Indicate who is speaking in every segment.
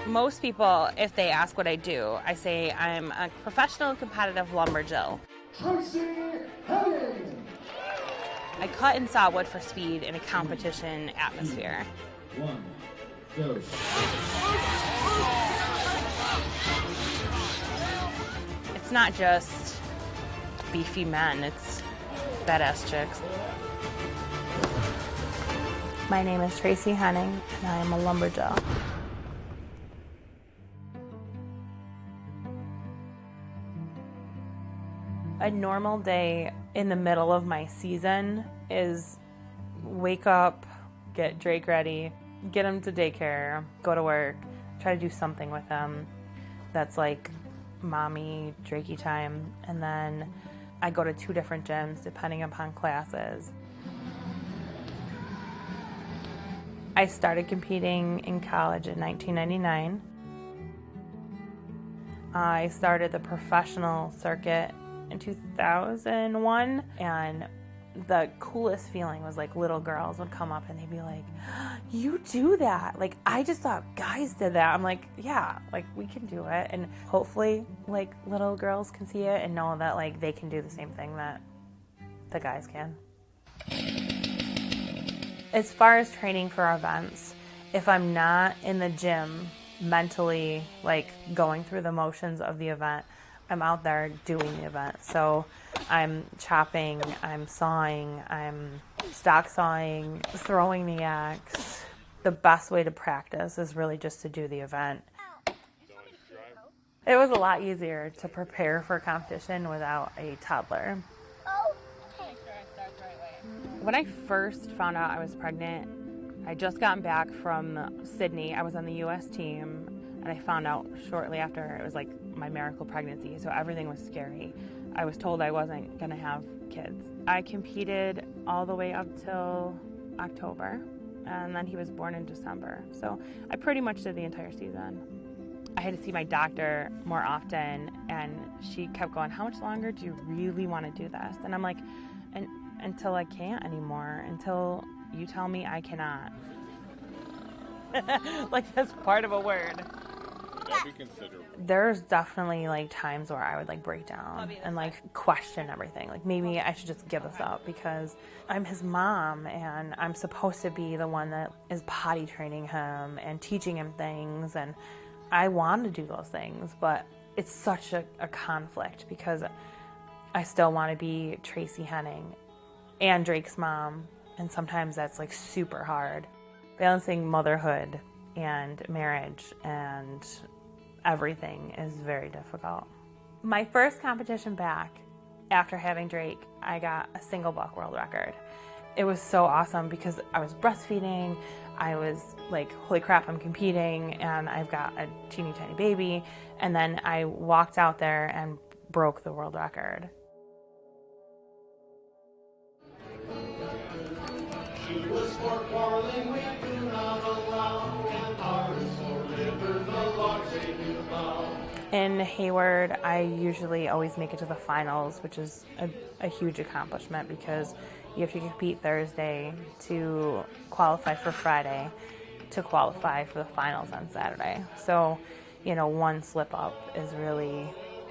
Speaker 1: Most people, if they ask what I do, I say I'm a professional competitive lumberjill.
Speaker 2: Tracie Henning.
Speaker 1: I cut and saw wood for speed in a competition atmosphere.
Speaker 2: 1, go.
Speaker 1: It's not just beefy men, it's badass chicks. My name is Tracie Henning, and I am a lumberjill. A normal day in the middle of my season is wake up, get Drake ready, get him to daycare, go to work, try to do something with him that's like mommy, Drakey time, and then I go to 2 different gyms depending upon classes. I started competing in college in 1999. I started the professional circuit in 2001, and the coolest feeling was like little girls would come up and they'd be like, you do that? Like, I just thought guys did that. I'm like, yeah, like we can do it. And hopefully like little girls can see it and know that like they can do the same thing that the guys can. As far as training for events, if I'm not in the gym mentally like going through the motions of the event, I'm out there doing the event. So I'm chopping, I'm sawing, I'm stock sawing, throwing the axe. The best way to practice is really just to do the event. It was a lot easier to prepare for competition without a toddler. When I first found out I was pregnant, I just gotten back from Sydney. I was on the U.S. team, and I found out shortly after it was like my miracle pregnancy, so everything was scary. I was told I wasn't gonna have kids. I competed all the way up till October, and then he was born in December. So I pretty much did the entire season. I had to see my doctor more often, and she kept going, how much longer do you really want to do this? And I'm like, until I can't anymore, until you tell me I cannot. Like that's part of a word.
Speaker 3: That'd be considerable.
Speaker 1: There's definitely like times where I would like break down and like question everything. Like maybe I should just give this up because I'm his mom and I'm supposed to be the one that is potty training him and teaching him things, and I want to do those things, but it's such a conflict because I still want to be Tracie Henning and Drake's mom, and sometimes that's like super hard. Balancing motherhood and marriage and everything is very difficult. My first competition back after having Drake, I got a single buck world record. It was so awesome because I was breastfeeding, I was like, holy crap, I'm competing, and I've got a teeny tiny baby, and then I walked out there and broke the world record.
Speaker 2: She was for quarreling, we do not allow, and ours for river, the logs they do bow.
Speaker 1: In Hayward, I usually always make it to the finals, which is a huge accomplishment because you have to compete Thursday to qualify for Friday to qualify for the finals on Saturday. So, you know, one slip up is really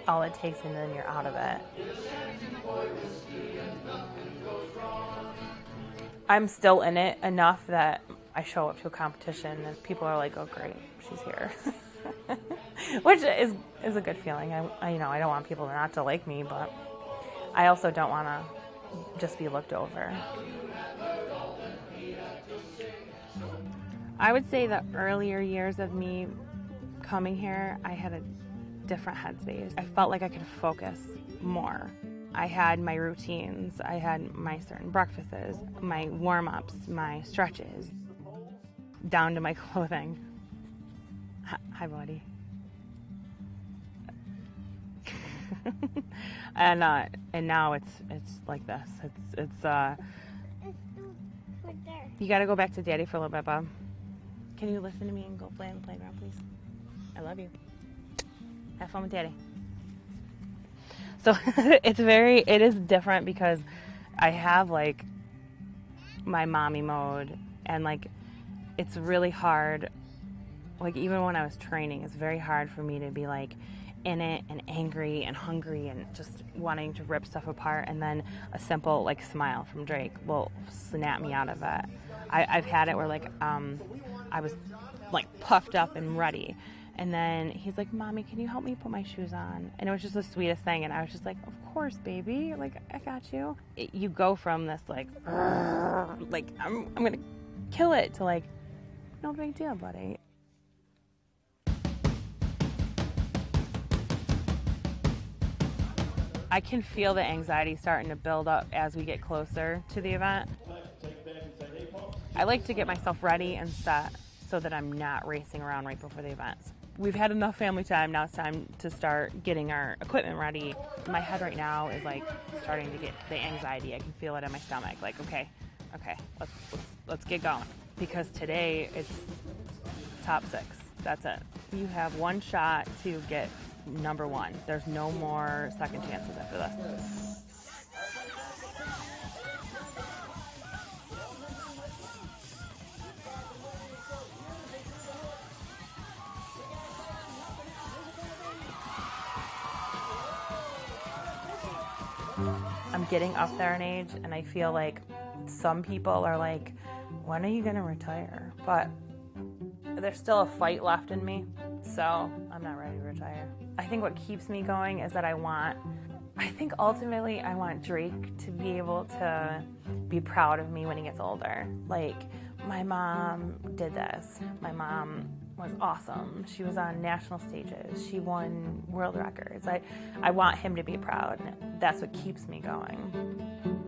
Speaker 1: all it takes, and then you're out of it. I'm still in it enough that I show up to a competition and people are like, oh great, she's here. Which is a good feeling. I don't want people not to like me, but I also don't want to just be looked over. I would say the earlier years of me coming here, I had a different headspace. I felt like I could focus more. I had my routines, I had my certain breakfasts, my warm-ups, my stretches, down to my clothing. Hi, buddy. And now it's like this. It's you gotta go back to Daddy for a little bit, Bob. Can you listen to me and go play on the playground, please? I love you. Have fun with Daddy. So it is different because I have like my mommy mode, and like it's really hard Like even when I was training, it's very hard for me to be like in it and angry and hungry and just wanting to rip stuff apart, and then a simple like smile from Drake will snap me out of it. I've had it where like I was like puffed up and ready, and then he's like, "Mommy, can you help me put my shoes on?" And it was just the sweetest thing, and I was just like, "Of course, baby, like I got you." You go from this like I'm gonna kill it to like, no big deal, buddy. I can feel the anxiety starting to build up as we get closer to the event. I like to get myself ready and set so that I'm not racing around right before the events. We've had enough family time, now it's time to start getting our equipment ready. My head right now is like starting to get the anxiety. I can feel it in my stomach, like okay, let's get going. Because today it's top 6, that's it. You have one shot to get number 1. There's no more second chances after this. I'm getting up there in age, and I feel like some people are like, when are you gonna retire? But there's still a fight left in me, so I'm not ready to retire. I think what keeps me going is that I think ultimately I want Drake to be able to be proud of me when he gets older. Like, my mom did this. My mom was awesome. She was on national stages. She won world records. I want him to be proud, and that's what keeps me going.